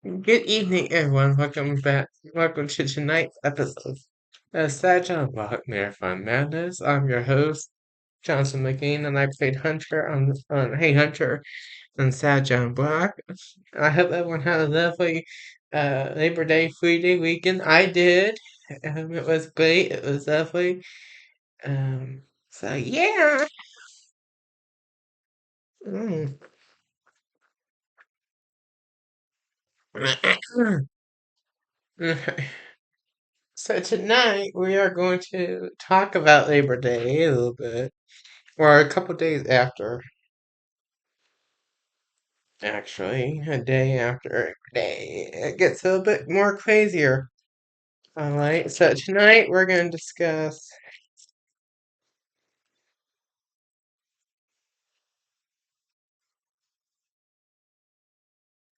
Good evening, everyone. Welcome back. Welcome to tonight's episode of Sad John Block Marathon Madness. I'm your host, Johnson McCain, and I played Hunter on Hey Hunter on Sad John Block. I hope everyone had a lovely Labor Day free day weekend. I did. It was great. It was lovely. So yeah. Mm. So tonight we are going to talk about Labor Day a little bit, or a couple days after, actually, a day after Labor Day. It gets a little bit more crazier. All right, so tonight we're going to discuss.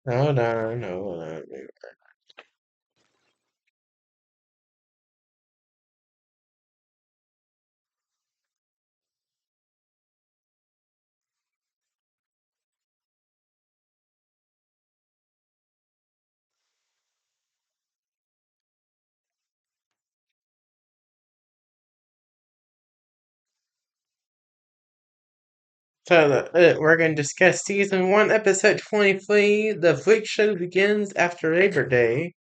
Hold on, hold on. So we're going to discuss season 1, episode 23. The Freakshow Begins After Labor Day,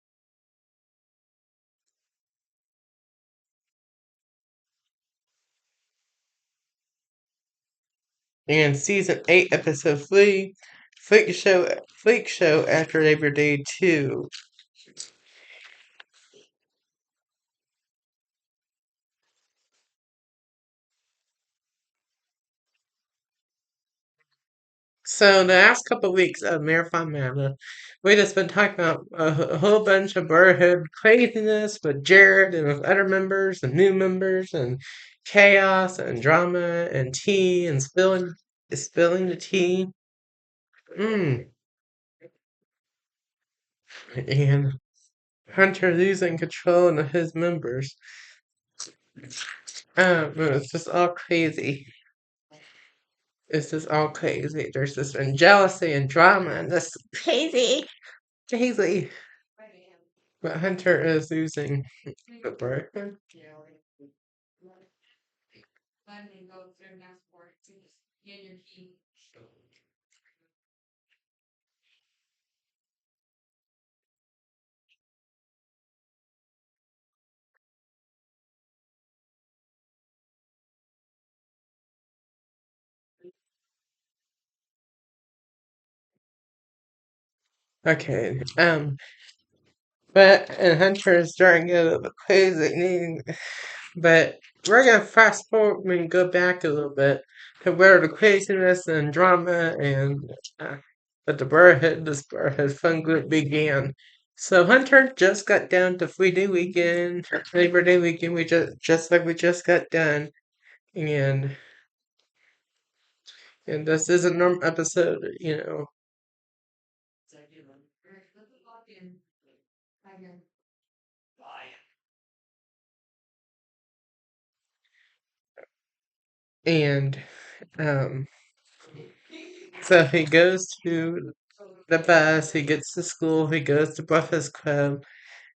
and season 8, episode 3. Freak Show After Labor Day 2. So the last couple of weeks of Marathon Manna, we just been talking about a whole bunch of Brotherhood craziness with Jared and with other members and new members and chaos and drama and tea and spilling the tea. Mm. And Hunter losing control of his members. It's just all crazy. It's just all crazy. There's just been jealousy and drama and this crazy, crazy. But Hunter is losing the bird. Okay. But and Hunter is starting to get a little bit crazy. But we're gonna fast forward and go back a little bit to where the craziness and drama and that this Brotherhood fun group began. So Hunter just got down to Free Day weekend, Labor Day weekend. We just got done, and this is a normal episode. And um, so he goes to the bus, he gets to school, he goes to Breakfast Club,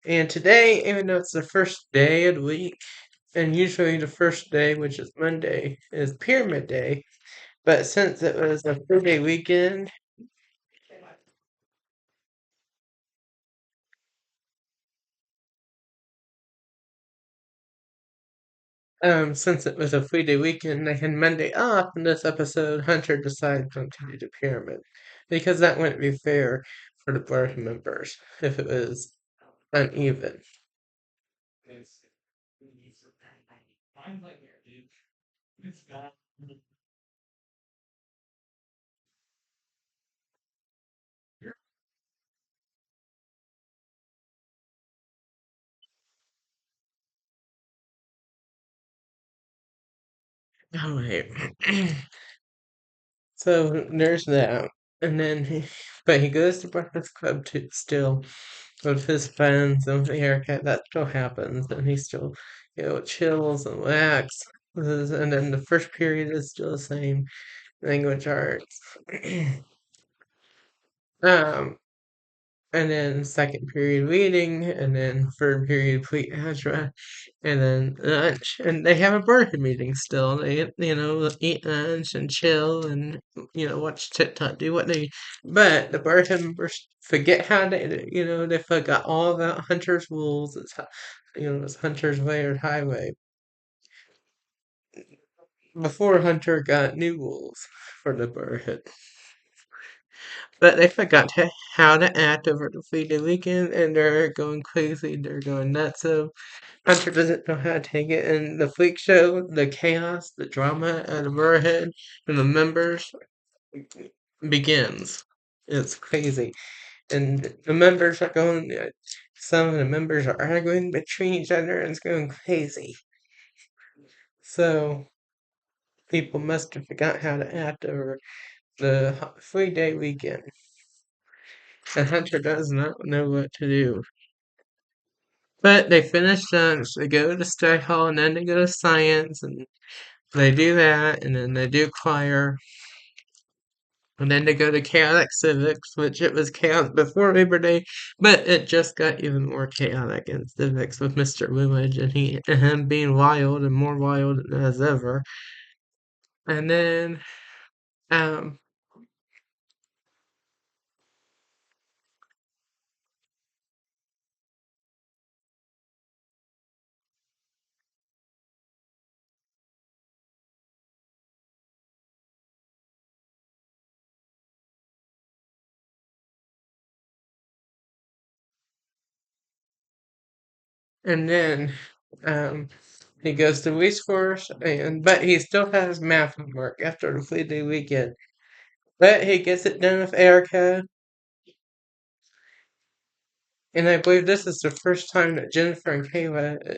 and today, even though it's the first day of the week, and usually the first day, which is Monday, is Pyramid Day, but since it was a 3-day weekend, since it was a 3-day weekend, they had Monday off. In this episode, Hunter decided to continue the pyramid because that wouldn't be fair for the board members if it was uneven. Oh wait. So there's that. And then but he goes to Breakfast Club to still with his friends and with Erica. That still happens, and he still, chills and relax. And then the first period is still the same language arts. um, and then second period reading, and then third period pre-algebra, and then lunch. And they have a Brotherhood meeting still. They, eat lunch and chill and, watch TikTok, do what they. But the Brotherhood members forget how they forgot all about Hunter's rules. It's Hunter's way or highway. Before Hunter got new rules for the Brotherhood. But they forgot how to act over the 3-day weekend, and they're going crazy. They're going nuts. So Hunter doesn't know how to take it. And the freak show, the chaos, the drama, and the Brotherhood, and the members begins. It's crazy. And the members are going. Some of the members are arguing between each other, and it's going crazy. So people must have forgot how to act over the 3-day weekend. And Hunter does not know what to do. But they finish lunch, they go to study hall, and then they go to science, and they do that, and then they do choir, and then they go to chaotic civics, which it was chaotic before Labor Day, but it just got even more chaotic in civics with Mr. Woolidge and him being wild and more wild as ever. And then um and then um he goes to resource, but he still has math homework after the 3-day weekend. But he gets it done with Erica, and I believe this is the first time that Jennifer and Kayla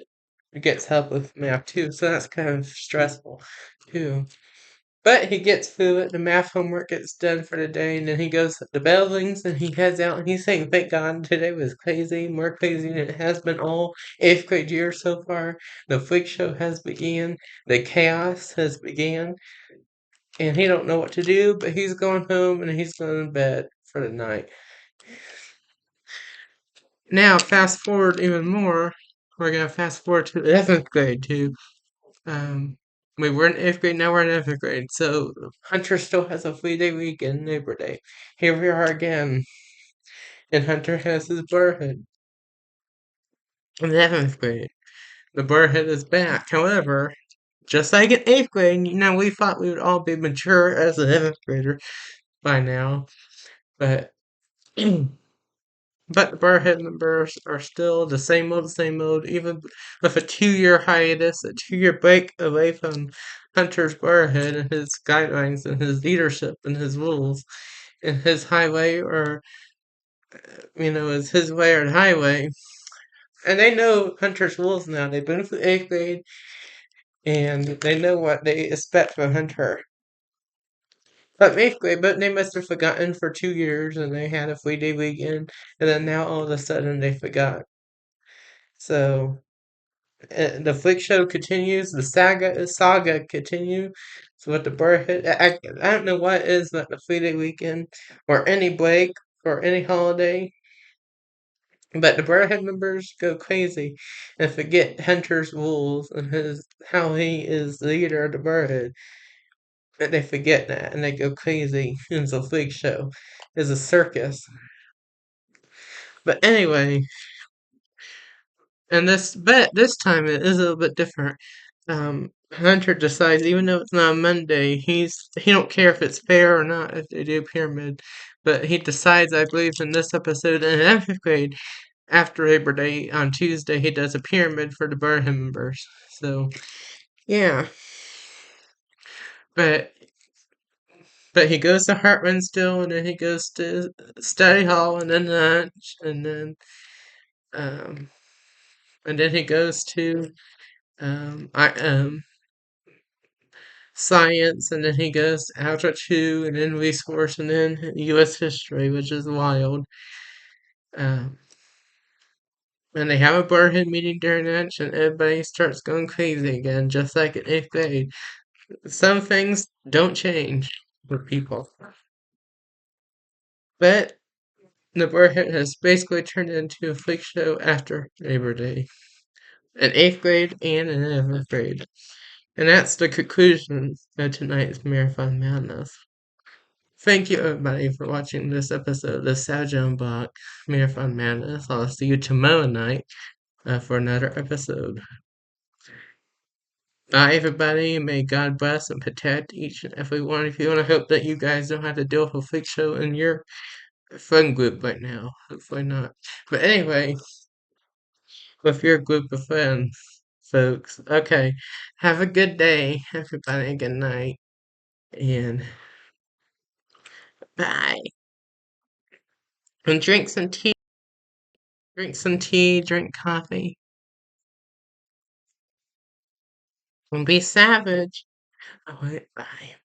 gets help with math too, so that's kind of stressful too. But he gets through it, the math homework gets done for the day, and then he goes to the bell rings and he heads out and he's saying, thank God, today was crazy, more crazy than it has been all 8th grade year so far. The freak show has began, the chaos has began, and he don't know what to do, but he's going home and he's going to bed for the night. Now, fast forward even more, we're going to fast forward to 11th grade too. Um, we were in 8th grade, now we're in 11th grade. So Hunter still has a 3-day weekend, Labor Day. Here we are again, and Hunter has his Brotherhood in 11th grade. The Brotherhood is back. However, just like in 8th grade, we thought we would all be mature as 11th grader by now, but but the Brotherhood members are still the same old, even with a 2-year hiatus, a 2-year break away from Hunter's Brotherhood and his guidelines and his leadership and his rules and his highway, or, is his way or the highway. And they know Hunter's rules now. They've been through 8th grade and they know what they expect from Hunter. But 8th grade, but they must have forgotten for 2 years and they had a 3-day weekend, and then now all of a sudden they forgot. So the Flick Show continues. The saga continues. So with the Brotherhood, I don't know what it is about the 3-day weekend or any break or any holiday, but the Brotherhood members go crazy and forget Hunter's rules and his how he is the leader of the Brotherhood. And they forget that and they go crazy. It's a Flick Show. It's a circus. But anyway, and this time it is a little bit different. Hunter decides, even though it's not a Monday, he don't care if it's fair or not if they do pyramid, but he decides, I believe, in this episode in 11th grade, after Labor Day on Tuesday, he does a pyramid for the Burham members. So yeah, but he goes to Hartman still, and then he goes to study hall, and then lunch, um, and then he goes to I science, and then he goes to Algebra 2, and then resource, and then U.S. history, which is wild. Um, and they have a Burhead meeting during lunch, and everybody starts going crazy again, just like in 8th grade. Some things don't change with people. But the Brotherhood has basically turned into a Freakshow after Labor Day. An 8th grade and an 11th grade. And that's the conclusion of tonight's Marathon Madness. Thank you everybody for watching this episode of Sajon Bach Marathon Madness. I'll see you tomorrow night for another episode. Bye everybody. May God bless and protect each and every one of you. And I hope that you guys don't have to deal with a freak show in your friend group right now. Hopefully not. But anyway, with your group of friends, folks. Okay. Have a good day, everybody. Good night. And bye. And drink some tea. Drink some tea. Drink coffee. And be savage. Alright, bye.